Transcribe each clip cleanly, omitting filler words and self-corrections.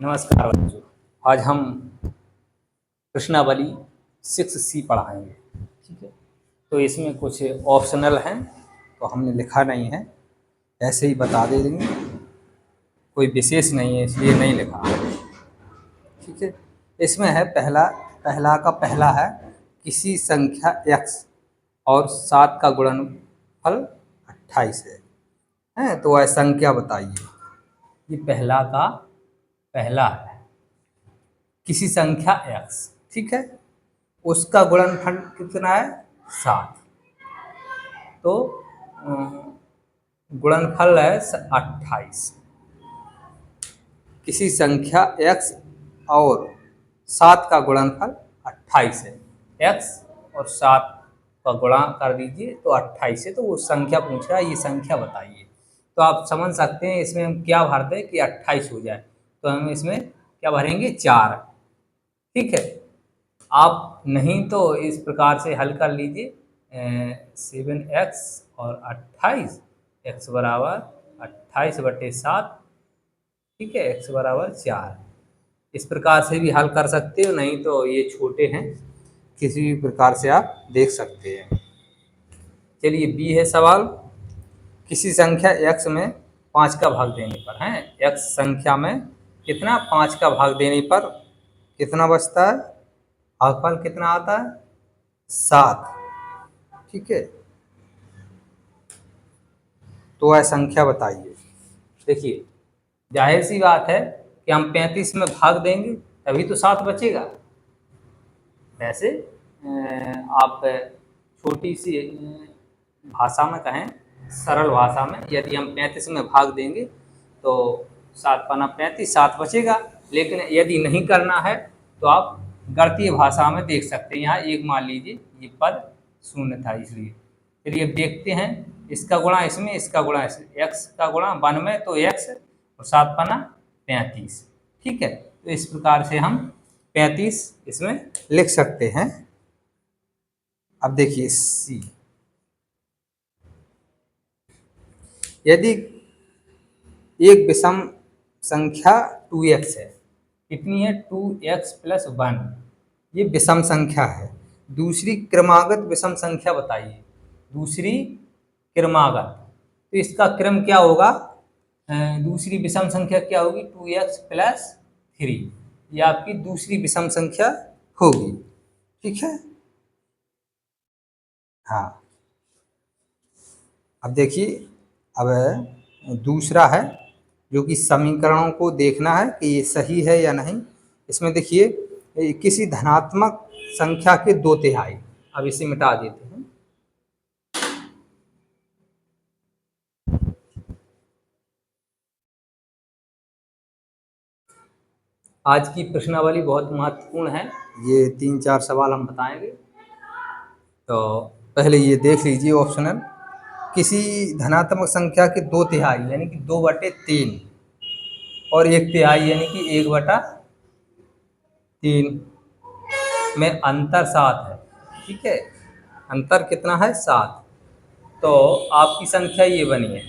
नमस्कार बच्चों। आज हम प्रश्नावली 6C पढ़ाएंगे। ठीक है, तो इसमें कुछ ऑप्शनल हैं तो हमने लिखा नहीं है, ऐसे ही बता दे देंगे, कोई विशेष नहीं है इसलिए नहीं लिखा। ठीक है, इसमें है पहला पहला का पहला है किसी संख्या x और 7 का गुणनफल 28 है तो वह संख्या बताइए। ये पहला का पहला है किसी संख्या x, ठीक है, उसका गुणनफल कितना है 7, तो गुणनफल है 28। किसी संख्या x और 7 का गुणनफल 28 है। x और 7 का गुणा कर दीजिए तो 28 है, तो वो संख्या पूछ रहा है, ये संख्या बताइए। तो आप समझ सकते हैं इसमें हम क्या भर दें कि 28 हो जाए, तो हम इसमें क्या भरेंगे 4। ठीक है, आप नहीं तो इस प्रकार से हल कर लीजिए 7x और 28, x बराबर 28/7, ठीक है, x बराबर 4। इस प्रकार से भी हल कर सकते हो, नहीं तो ये छोटे हैं, किसी भी प्रकार से आप देख सकते हैं। चलिए बी है सवाल, किसी संख्या x में 5 का भाग देने पर है, x संख्या में कितना 5 का भाग देने पर कितना बचता है, भागफल कितना आता है 7। ठीक है, तो वह संख्या बताइए। देखिए जाहिर सी बात है कि हम 35 में भाग देंगे तभी तो 7 बचेगा। वैसे आप छोटी सी भाषा में कहें, सरल भाषा में, यदि हम 35 में भाग देंगे तो 7 पाना 35, 7 बचेगा। लेकिन यदि नहीं करना है तो आप गणितीय भाषा में देख सकते हैं। यहाँ एक मान लीजिए ये पद शून्य था, इसलिए चलिए अब देखते हैं इसका गुणा इसमें, इसका गुणा इसमें, x का गुणा 1 में तो x और 7 पाना 35। ठीक है, तो इस प्रकार से हम 35 इसमें लिख सकते हैं। अब देखिए सी, यदि एक विषम संख्या 2x है, कितनी है 2x + 1, ये विषम संख्या है। दूसरी क्रमागत विषम संख्या बताइए, दूसरी क्रमागत, तो इसका क्रम क्या होगा, दूसरी विषम संख्या क्या होगी 2x + 3, ये आपकी दूसरी विषम संख्या होगी। ठीक है, हाँ। अब देखिए, अब दूसरा है जो कि समीकरणों को देखना है कि ये सही है या नहीं। इसमें देखिए किसी धनात्मक संख्या के 2/3, अब इसे मिटा देते हैं। आज की प्रश्नावली बहुत महत्वपूर्ण है, ये 3-4 सवाल हम बताएंगे। तो पहले ये देख लीजिए ऑप्शनल, किसी धनात्मक संख्या के 2/3 यानी कि 2/3 और 1/3 यानी कि 1/3 में अंतर 7 है। ठीक है, अंतर कितना है 7, तो आपकी संख्या ये बनी है।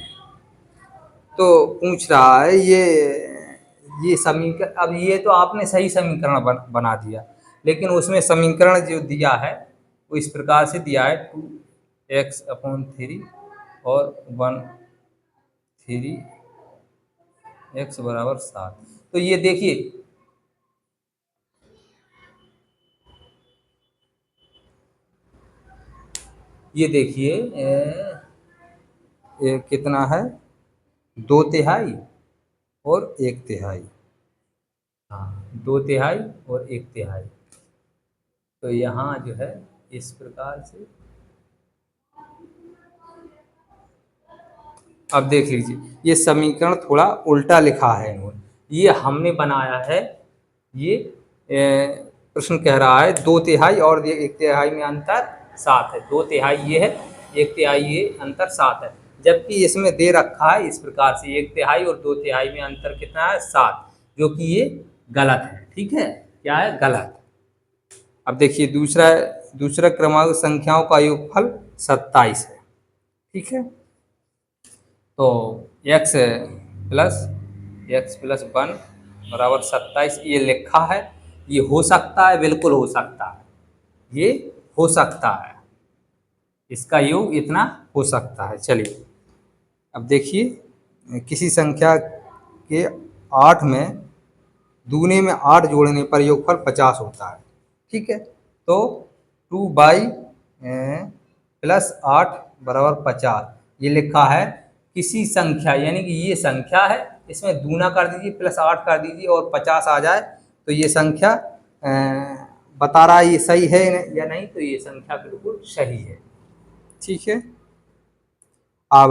तो पूछ रहा है ये समीकरण, अब ये तो आपने सही समीकरण बना दिया, लेकिन उसमें समीकरण जो दिया है वो इस प्रकार से दिया है 2x/3 और 1/3 x बराबर 7। तो ये देखिए कितना है 2/3 और 1/3, हाँ 2/3 और 1/3। तो यहाँ जो है इस प्रकार से, अब देख लीजिए ये समीकरण थोड़ा उल्टा लिखा है इन्होंने, ये हमने बनाया है। ये प्रश्न कह रहा है 2/3 और 1/3 में अंतर 7 है, 2/3 ये है, 1/3 ये, अंतर 7 है। जबकि इसमें दे रखा है इस प्रकार से 1/3 और 2/3 में अंतर कितना है 7, जो कि ये गलत है। ठीक है, क्या है गलत। अब देखिए दूसरा क्रमांक संख्याओं का योगफल 27 है। ठीक है, तो x + 1 बराबर 27 ये लिखा है। ये हो सकता है, बिल्कुल हो सकता है, ये हो सकता है, इसका योग इतना हो सकता है। चलिए अब देखिए, किसी संख्या के 8 में दूने में 8 जोड़ने पर योगफल 50 होता है। ठीक है, तो 2/+8 बराबर 50 ये लिखा है। किसी संख्या यानी कि ये संख्या है, इसमें दूना कर दीजिए +8 कर दीजिए और 50 आ जाए तो ये संख्या बता रहा है ये सही है या नहीं, तो ये संख्या बिल्कुल सही है। ठीक है, अब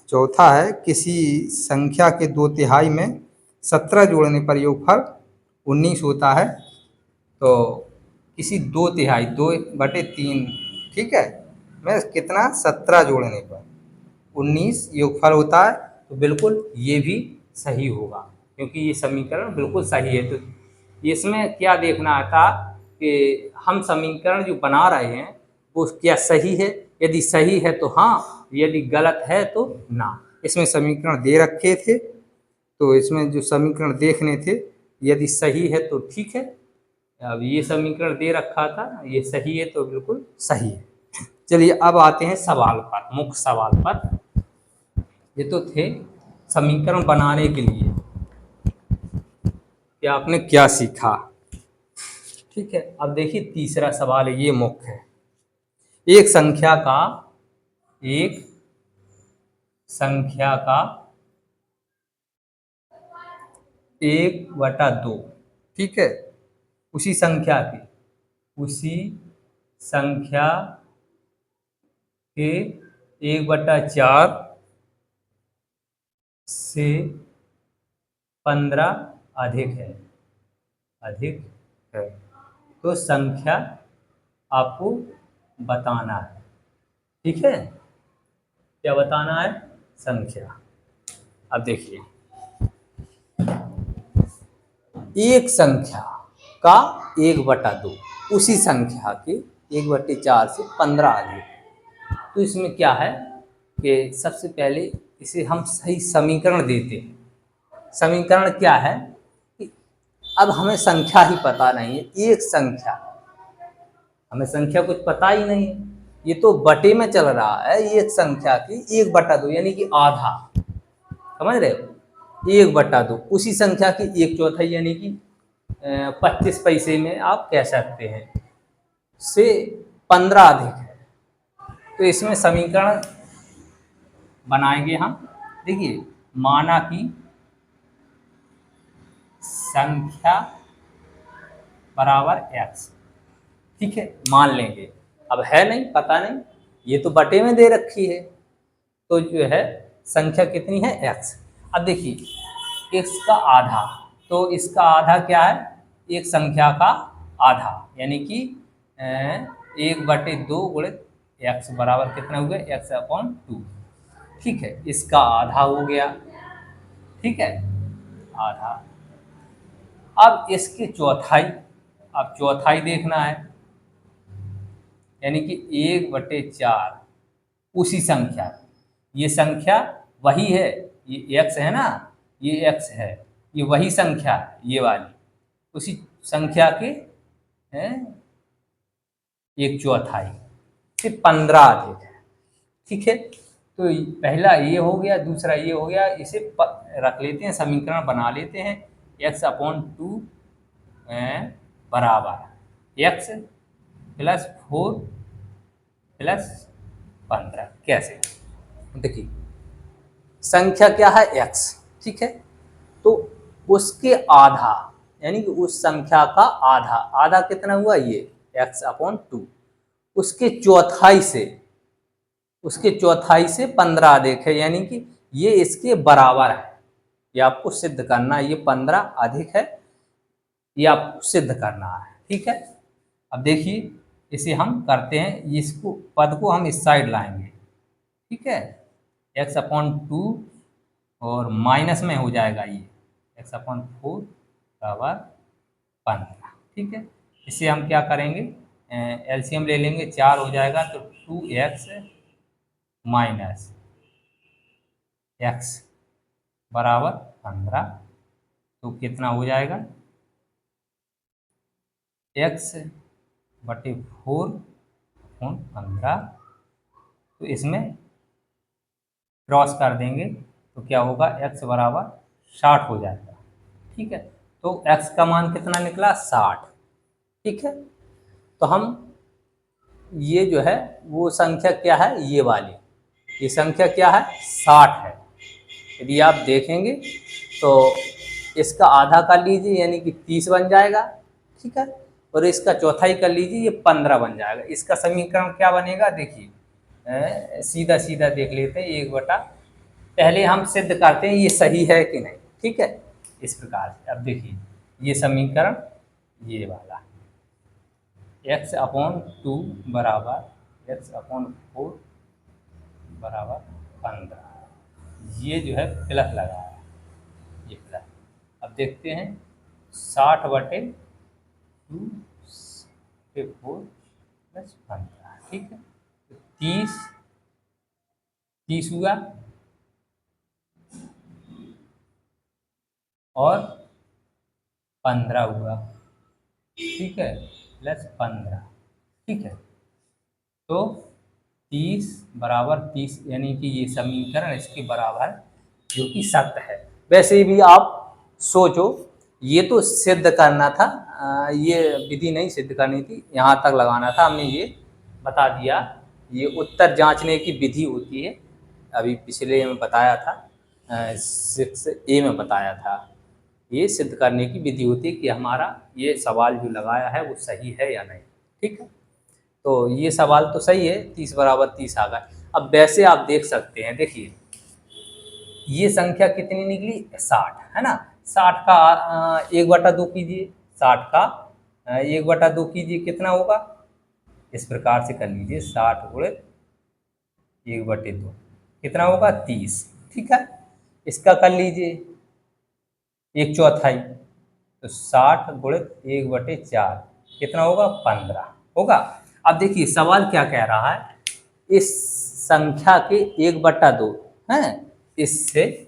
चौथा है, किसी संख्या के 2/3 में 17 जोड़ने पर योगफल 19 होता है। तो किसी 2/3 2/3, ठीक है, मैं कितना 17 जोड़ने पर 19 योगफल होता है, तो बिल्कुल ये भी सही होगा क्योंकि ये समीकरण बिल्कुल सही है। तो इसमें क्या देखना था कि हम समीकरण जो बना रहे हैं वो क्या सही है, यदि सही है तो हाँ, यदि गलत है तो ना। इसमें समीकरण दे रखे थे, तो इसमें जो समीकरण देखने थे, यदि सही है तो ठीक है। अब ये समीकरण दे रखा था, ये सही है तो बिल्कुल सही है। चलिए अब आते हैं सवाल पर, मुख्य सवाल पर। ये तो थे समीकरण बनाने के लिए कि आपने क्या सीखा। ठीक है, अब देखिए तीसरा सवाल है, ये मुख्य है। एक संख्या का एक संख्या का 1/2, ठीक है, उसी संख्या के उसी संख्या के 1/4 से 15 अधिक है, अधिक है, तो संख्या आपको बताना है। ठीक है, क्या बताना है? संख्या। अब देखिए, एक संख्या का 1/2 उसी संख्या के 1/4 से 15 अधिक, तो इसमें क्या है कि सबसे पहले इसे हम सही समीकरण देते हैं। समीकरण क्या है कि अब हमें संख्या ही पता नहीं है, एक संख्या, हमें संख्या कुछ पता ही नहीं है, ये तो बटे में चल रहा है। एक संख्या की 1/2 यानी कि आधा, समझ रहे हो, 1/2 उसी संख्या की 1/4 यानी कि 25 पैसे में आप कह सकते हैं, से 15 अधिक है। तो इसमें समीकरण बनाएंगे हम। देखिए, माना कि संख्या बराबर x, ठीक है, मान लेंगे। अब है नहीं, पता नहीं, ये तो बटे में दे रखी है, तो जो है संख्या कितनी है x। अब देखिए x का आधा, तो इसका आधा क्या है, एक संख्या का आधा यानी कि 1/2 गुणित x बराबर कितना हो गया, x/2। ठीक है, इसका आधा हो गया, ठीक है, आधा। अब इसकी चौथाई, अब चौथाई देखना है, यानी कि 1/4 उसी संख्या, ये संख्या वही है, ये x है ना, ये x है, ये वही संख्या है, ये वाली उसी संख्या के 1/4 से 15 अधिक है। ठीक है, तो पहला ये हो गया, दूसरा ये हो गया, इसे रख लेते हैं, समीकरण बना लेते हैं। x/2 बराबर x +4 +15। कैसे? देखिए, संख्या क्या है x, ठीक है, तो उसके आधा यानी कि उस संख्या का आधा, आधा कितना हुआ, ये x/2, उसके चौथाई से, उसके चौथाई से 15 अधिक है, यानी कि ये इसके बराबर है। ये आपको सिद्ध करना है, ये 15 अधिक है, ये आपको सिद्ध करना है। ठीक है, अब देखिए इसे हम करते हैं, इसको पद को हम इस साइड लाएंगे। ठीक है, x/2 और माइनस में हो जाएगा ये x/4 बराबर 15। ठीक है, इसे हम क्या करेंगे, एलसीएम ले लेंगे, 4 हो जाएगा, तो 2x - x बराबर 15, तो कितना हो जाएगा x बटे 4 अपॉन 15। तो इसमें क्रॉस कर देंगे तो क्या होगा, x बराबर 60 हो जाएगा। ठीक है, तो x का मान कितना निकला, 60। ठीक है, तो हम ये जो है वो संख्या क्या है, ये वाली, ये संख्या क्या है, 60 है। यदि आप देखेंगे तो इसका आधा कर लीजिए यानी कि 30 बन जाएगा। ठीक है, और इसका चौथाई कर लीजिए, ये 15 बन जाएगा। इसका समीकरण क्या बनेगा, देखिए सीधा सीधा देख लेते हैं। 1 बटा, पहले हम सिद्ध करते हैं ये सही है कि नहीं। ठीक है, इस प्रकार से अब देखिए ये समीकरण ये वाला x/2 बराबर x/4 बराबर 15, ये जो है प्लस लगाया, ये प्लस। अब देखते हैं 60/2 प्लस 15। ठीक है, तो 30 30 हुआ और 15 हुआ। ठीक है, प्लस 15। ठीक है, तो 30 बराबर 30 यानी कि ये समीकरण इसके बराबर जो कि सत्य है। वैसे भी आप सोचो, ये तो सिद्ध करना था, ये विधि नहीं सिद्ध करनी थी, यहाँ तक लगाना था, हमने ये बता दिया। ये उत्तर जांचने की विधि होती है, अभी पिछले में बताया था, 6A में बताया था। ये सिद्ध करने की विधि होती है कि हमारा ये सवाल जो लगाया है वो सही है या नहीं। ठीक है, तो ये सवाल तो सही है, 30 बराबर 30 आ गया। अब वैसे आप देख सकते हैं, देखिए ये संख्या कितनी निकली, 60 है ना। 60 का 1/2 कीजिए, 60 का 1/2 कीजिए, कितना होगा, इस प्रकार से कर लीजिए, 60 गुणित 1/2 कितना होगा, 30। ठीक है, इसका कर लीजिए 1/4, तो 60 गुणित 1/4 कितना होगा, 15 होगा। अब देखिए सवाल क्या कह रहा है, इस संख्या के 1/2 हैं, इससे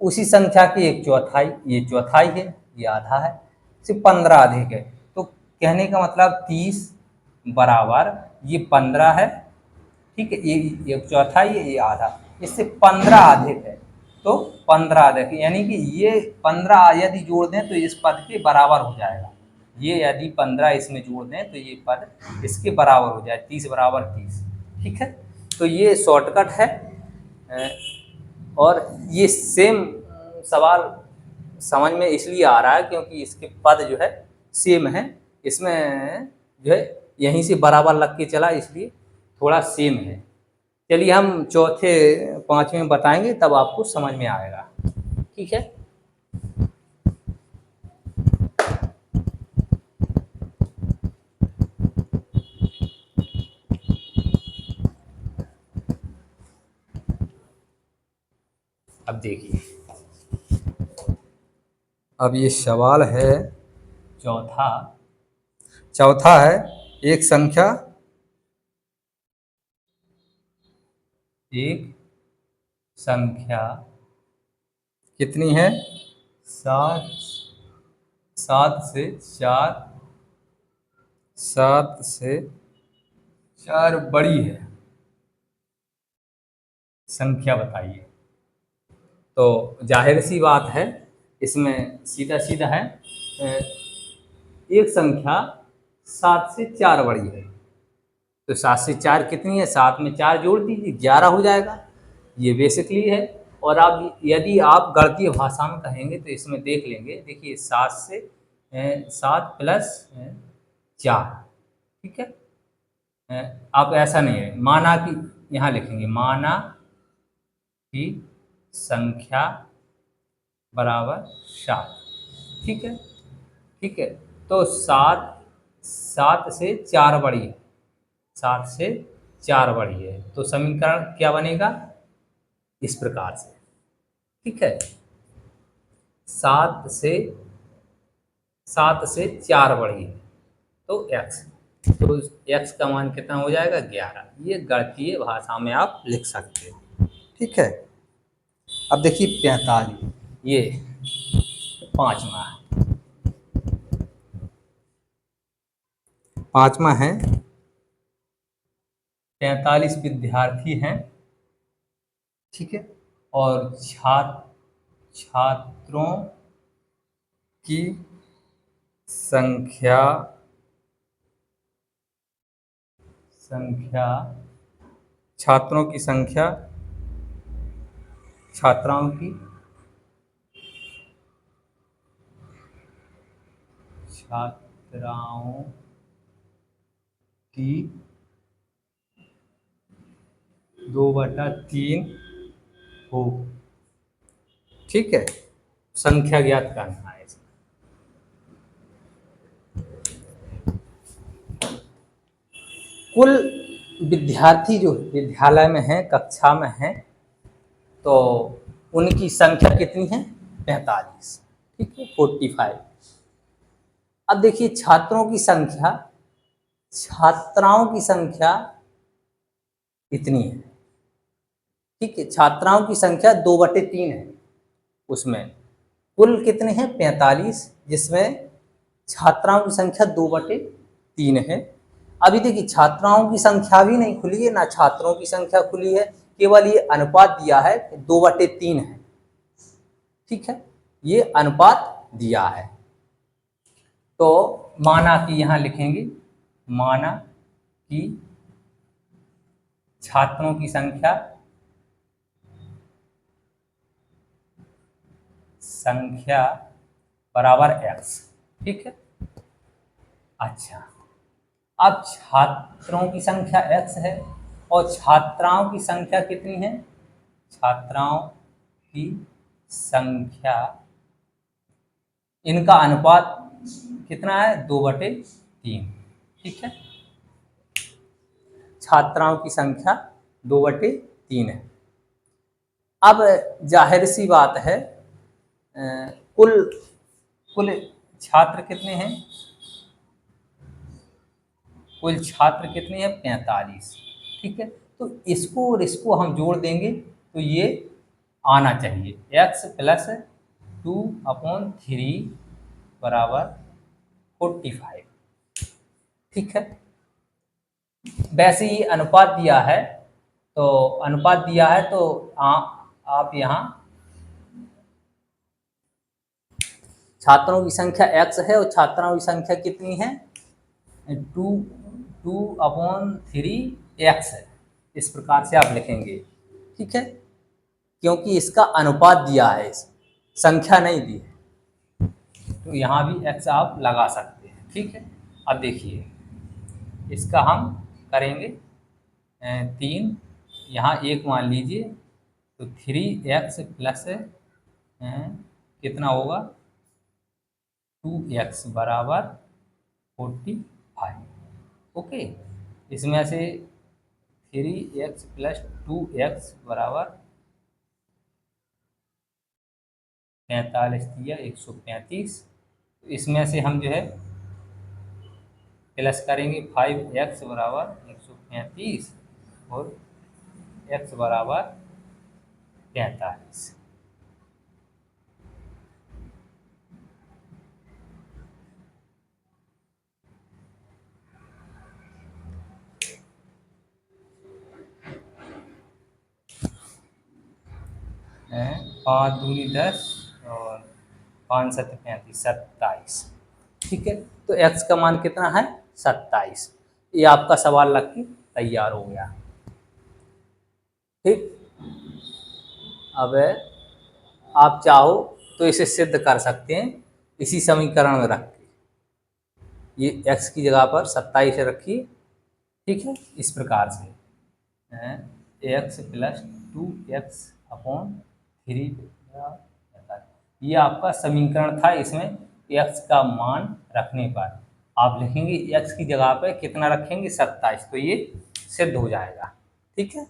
उसी संख्या की 1/4, ये चौथाई है, ये आधा है, सिर्फ 15 अधिक है। तो कहने का मतलब 30 बराबर ये 15 है। ठीक है, ये 1/4 है, ये आधा, इससे 15 अधिक है, तो 15 अधिक यानी कि ये 15 यदि जोड़ दें तो इस पद के बराबर हो जाएगा। ये यदि 15 इसमें जोड़ दें तो ये पद इसके बराबर हो जाए, 30 बराबर 30। ठीक है, तो ये शॉर्टकट है। और ये सेम सवाल समझ में इसलिए आ रहा है क्योंकि इसके पद जो है सेम है, इसमें जो है यहीं से बराबर लग के चला, इसलिए थोड़ा सेम है। चलिए हम चौथे पाँचवें बताएंगे, तब आपको समझ में आएगा। ठीक है, अब देखिए, अब ये सवाल है चौथा। चौथा है, एक संख्या कितनी है, 7 7 से 4 बड़ी है, संख्या बताइए। तो जाहिर सी बात है, इसमें सीधा सीधा है, एक संख्या 7 से 4 बड़ी है, तो 7 से 4 कितनी है, 7 में 4 जोड़ दीजिए, 11 हो जाएगा। ये बेसिकली है। और आप यदि आप गणितीय भाषा में कहेंगे तो इसमें देख लेंगे, देखिए 7 से 7 प्लस 4। ठीक है, आप ऐसा नहीं है, माना कि यहाँ लिखेंगे, माना कि संख्या बराबर 7। ठीक है, ठीक है, तो 7 से 4 बड़ी है, 7 से 4 बड़ी है, तो समीकरण क्या बनेगा, इस प्रकार से। ठीक है, 7 से 4 बड़ी है, तो x, तो x का मान कितना हो जाएगा, 11। ये गणितीय भाषा में आप लिख सकते हैं। ठीक है, अब देखिए 45, ये 5वां है, 5वां है, 45 विद्यार्थी हैं, ठीक है, और छात्रों की संख्या संख्या छात्रों की संख्या छात्राओं की छात्राओं की 2/3 हो, ठीक है, संख्या ज्ञात करना है। कुल विद्यार्थी जो विद्यालय में हैं, कक्षा में हैं, तो उनकी संख्या कितनी है? 45, ठीक है, 45। अब देखिए छात्राओं की संख्या, छात्राओं की संख्या इतनी है, ठीक है, छात्राओं की संख्या 2/3 है, उसमें कुल कितने हैं? 45, जिसमें छात्राओं की संख्या 2/3 है। अभी देखिए छात्राओं की संख्या भी नहीं खुली है, ना छात्रों की संख्या खुली है, केवल ये अनुपात दिया है 2/3 है, ठीक है, ये अनुपात दिया है। तो माना कि यहाँ लिखेंगे, माना कि छात्रों की संख्या बराबर x, ठीक है। अच्छा, अब छात्रों की संख्या x है और छात्राओं की संख्या कितनी है? छात्राओं की संख्या, इनका अनुपात कितना है? 2/3, ठीक है, छात्राओं की संख्या 2/3 है। अब जाहिर सी बात है, कुल कुल छात्र कितने हैं? कुल छात्र कितने हैं? 45, ठीक है। तो इसको और इसको हम जोड़ देंगे तो ये आना चाहिए, x + 2/3 बराबर 45, ठीक है। वैसे ही अनुपात दिया है, तो अनुपात दिया है तो आप यहाँ छात्रों की संख्या x है और छात्राओं की संख्या कितनी है? 2/3x है, इस प्रकार से आप लिखेंगे, ठीक है, क्योंकि इसका अनुपात दिया है, संख्या नहीं दी है, तो यहाँ भी x आप लगा सकते हैं, ठीक है। अब देखिए इसका हम करेंगे 3, यहाँ 1 मान लीजिए, तो 3x प्लस कितना होगा? 2x बराबर 45, ओके। इसमें से 3x + 2x बराबर 45 दिया 135, तो इसमें से हम जो है प्लस करेंगे 5x बराबर 135 और x बराबर 45। हैं 5 दूनी 10 और 5 7 35, 27, ठीक है। तो x का मान कितना है? 27। ये आपका सवाल लग के तैयार हो गया, ठीक। अब आप चाहो तो इसे सिद्ध कर सकते हैं इसी समीकरण में रख के, ये x की जगह पर 27 रखिए, ठीक है, इस प्रकार से x + 2x/3, ये आपका समीकरण था। इसमें x का मान रखने पर आप लिखेंगे x की जगह पे कितना रखेंगे? 27, तो ये सिद्ध हो जाएगा, ठीक है,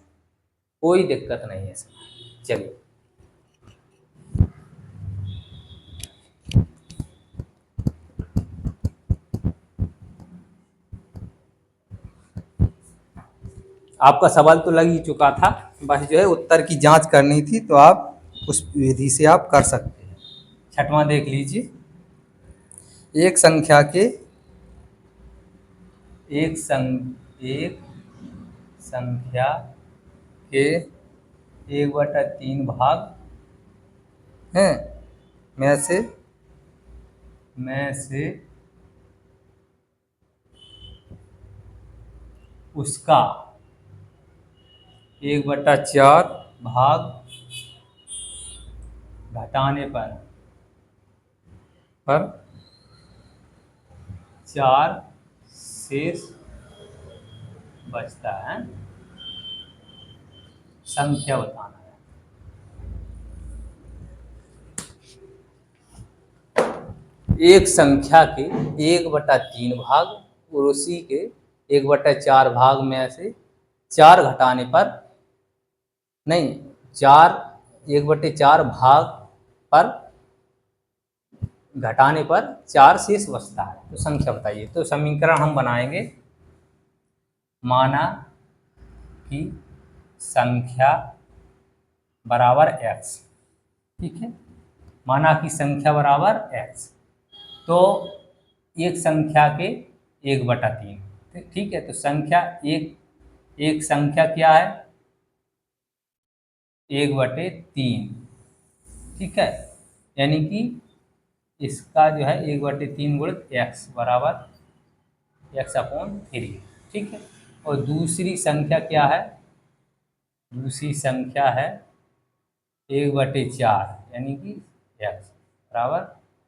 कोई दिक्कत नहीं है इसमें। चलिए आपका सवाल तो लग ही चुका था, बस जो है उत्तर की जांच करनी थी, तो आप उस विधि से आप कर सकते हैं। छठवां देख लीजिए, एक संख्या के एक संख्या के 1/3 भाग हैं में से उसका 1/4 भाग घटाने पर 4 शेष बचता है। संख्या बताना है। एक संख्या के 1/3 भाग और उसी के 1/4 भाग में से 4 घटाने पर नहीं 1/4 भाग पर घटाने पर 4 शेष बचता है। तो संख्या बताइए। तो समीकरण हम बनाएंगे, माना कि संख्या बराबर x, ठीक है, माना कि संख्या बराबर x, तो एक संख्या के 1/3, ठीक है। तो संख्या एक संख्या क्या है 1/3, ठीक है, यानी कि इसका जो है 1/3 गुणित x बराबर x/3, ठीक है। और दूसरी संख्या क्या है, दूसरी संख्या है 1/4, यानी कि x बराबर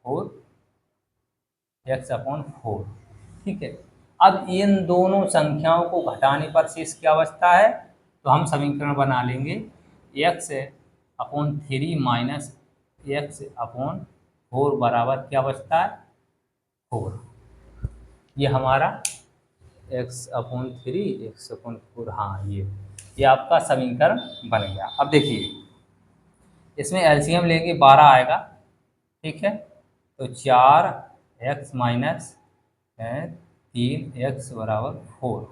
4x/4, ठीक है। अब इन दोनों संख्याओं को घटाने पर शेष क्या बचता है, तो हम समीकरण बना लेंगे x/3 माइनस x/4 बराबर क्या बचता है 4। ये हमारा x/3 हाँ, ये आपका समीकरण बन गया। अब देखिए, इसमें एलसीएम लेंगे 12 आएगा, ठीक है। तो 4x माइनस 3x बराबर 4,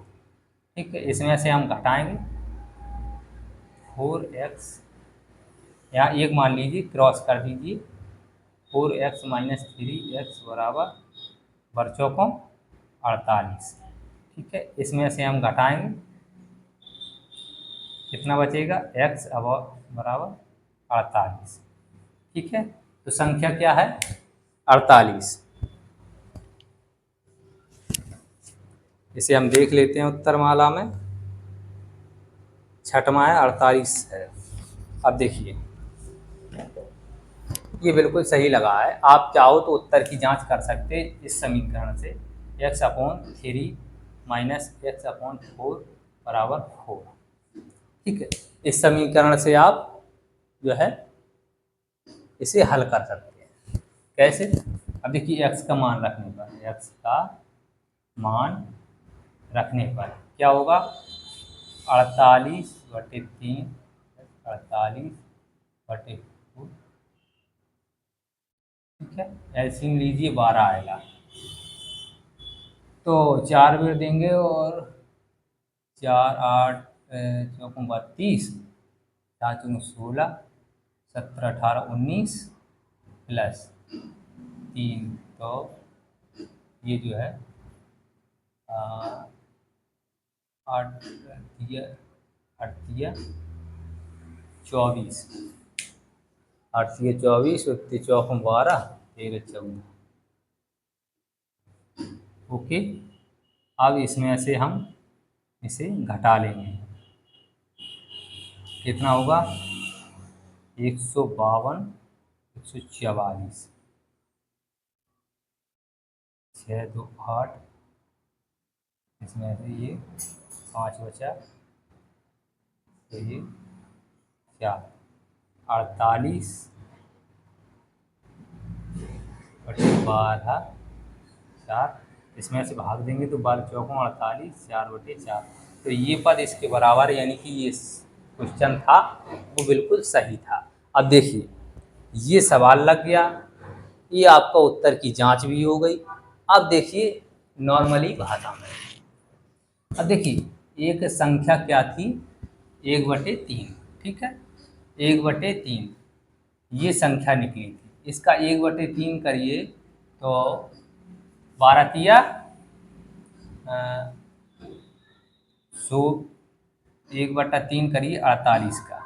ठीक है। इसमें से हम घटाएंगे 4x, यहाँ एक मान लीजिए, क्रॉस कर दीजिए, 4x माइनस 3x बराबर बरचौकों 48, ठीक है। इसमें से हम घटाएंगे, कितना बचेगा x बराबर 48, ठीक है। तो संख्या क्या है 48। इसे हम देख लेते हैं उत्तरमाला में, छठवां है 48 है। अब देखिए, ये बिल्कुल सही लगा है। आप चाहो तो उत्तर की जांच कर सकते हैं इस समीकरण से, x/3 माइनस x/4 बराबर 4, ठीक है। इस समीकरण से आप जो है इसे हल कर सकते हैं। कैसे, अब देखिए, x का मान रखने पर, x का मान रखने पर क्या होगा 48/3, 48/4, ठीक है। एलसीएम लीजिए 12 आएगा, तो 4 बेर देंगे और 4 8 चौकों 32, 4 चौकों 16, 17 18 19 प्लस 3, तो ये जो है 8 दिया 24, 8 24, 8 चौकों 12, 13 14, ओके। अब इसमें से हम इसे घटा लेंगे, कितना होगा 152, 144, 6 2 8, इसमें से ये 5 बचा, तो ये 4, 48 बटे 12, 4, इसमें से भाग देंगे तो 12 चौकों 48, 4/4, तो ये पद इसके बराबर, यानी कि ये क्वेश्चन था वो बिल्कुल सही था। अब देखिए, ये सवाल लग गया, ये आपका उत्तर की जांच भी हो गई। अब देखिए नॉर्मली भाषा में, अब देखिए एक संख्या क्या थी 1/3, ठीक है, 1/3, ये संख्या निकली थी। इसका 1/3 करिए तो 12 तिया 100, 1/3 करिए 48 का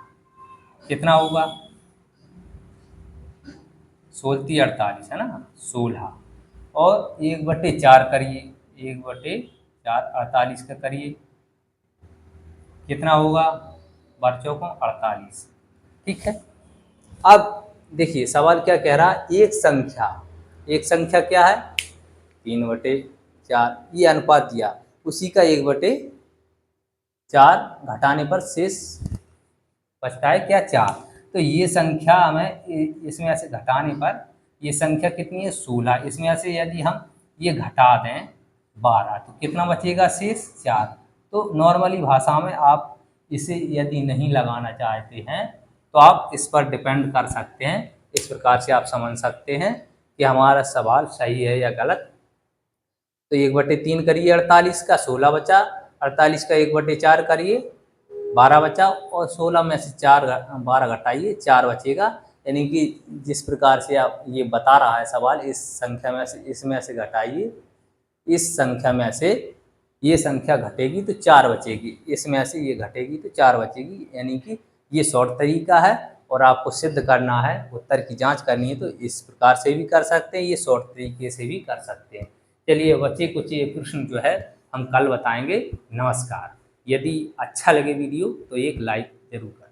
कितना होगा? 16×48 है ना, 16। और 1/4 करिए, 1/4 48 का करिए कितना होगा? 12 चौकों 48। ठीक है। अब देखिए सवाल क्या कह रहा है, एक संख्या क्या है? 3/4, ये अनुपात दिया, उसी का 1/4 घटाने पर शेष बचता है क्या? 4। तो ये संख्या हमें इसमें से घटाने पर ये संख्या कितनी है? 16। इसमें से यदि हम ये घटा दें 12 तो कितना बचेगा शेष? 4। तो नॉर्मली भाषा में आप इसे यदि नहीं लगाना चाहते हैं तो आप इस पर डिपेंड कर सकते हैं। इस प्रकार से आप समझ सकते हैं कि हमारा सवाल सही है या गलत। तो 1/3 करिए 48 का, 16 बचा। 48 का 1/4 करिए, 12 बचा। और 16 में से 12 घटाइए, 4 बचेगा। यानी कि जिस प्रकार से आप ये बता रहा है सवाल, इस संख्या में से इसमें से घटाइए, इस संख्या में से ये संख्या घटेगी तो 4 बचेगी, इसमें से ये घटेगी तो 4 बचेगी। यानी कि ये शॉर्ट तरीका है। और आपको सिद्ध करना है, उत्तर की जांच करनी है तो इस प्रकार से भी कर सकते हैं, ये शॉर्ट तरीके से भी कर सकते हैं। चलिए बचे कुछ ये प्रश्न जो है हम कल बताएंगे। नमस्कार। यदि अच्छा लगे वीडियो तो एक लाइक जरूर करें।